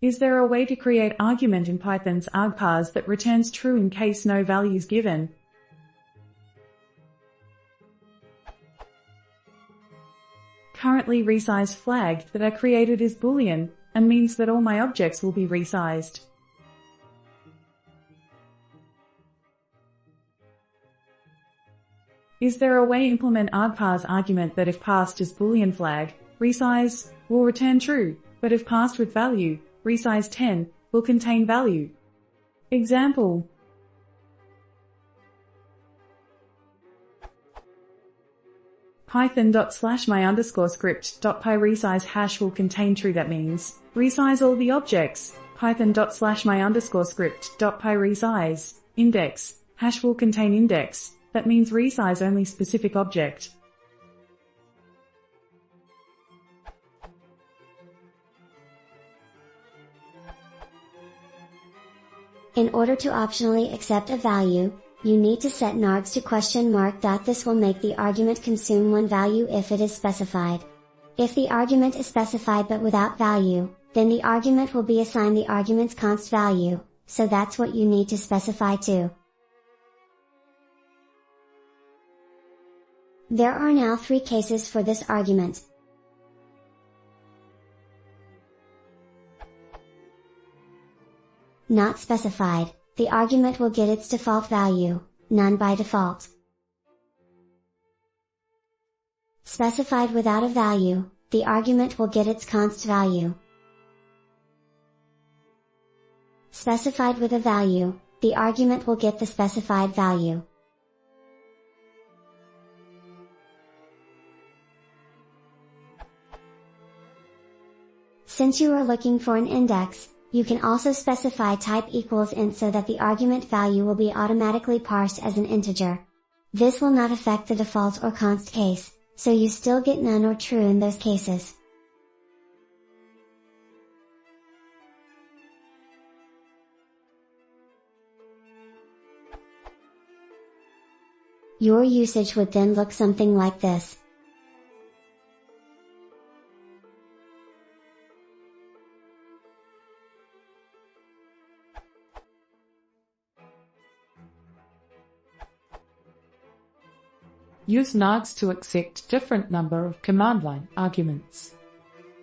Is there a way to create argument in Python's argparse that returns true in case no value is given? Currently resize flagged that are created as Boolean, and means that all my objects will be resized. Is there a way to implement argparse argument that if passed as Boolean flag, resize, will return true, but if passed with value, resize 10, will contain value? Example. Python./my_script.py resize hash will contain true. That means, resize all the objects. Python./my_script.py resize, index, hash will contain index. That means resize only specific object. In order to optionally accept a value, you need to set nargs to question mark. This will make the argument consume one value if it is specified. If the argument is specified but without value, then the argument will be assigned the argument's const value, so that's what you need to specify too. There are now 3 cases for this argument. Not specified, the argument will get its default value, none by default. Specified without a value, the argument will get its const value. Specified with a value, the argument will get the specified value. Since you are looking for an index, you can also specify type equals int so that the argument value will be automatically parsed as an integer. This will not affect the default or const case, so you still get none or true in those cases. Your usage would then look something like this. Use nargs to accept different number of command line arguments.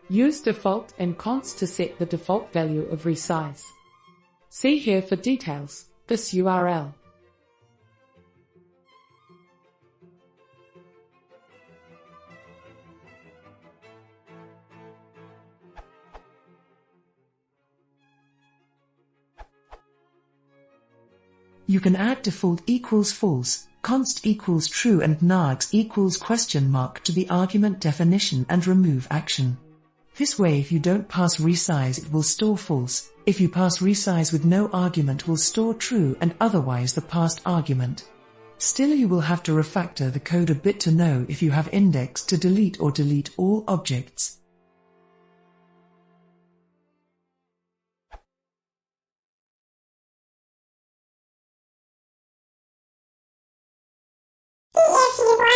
Use default and const to set the default value of resize. See here for details, this URL. You can add default equals false, const equals true and nargs equals question mark to the argument definition and remove action. This way if you don't pass resize it will store false, if you pass resize with no argument will store true and otherwise the passed argument. Still you will have to refactor the code a bit to know if you have index to delete or delete all objects. If you want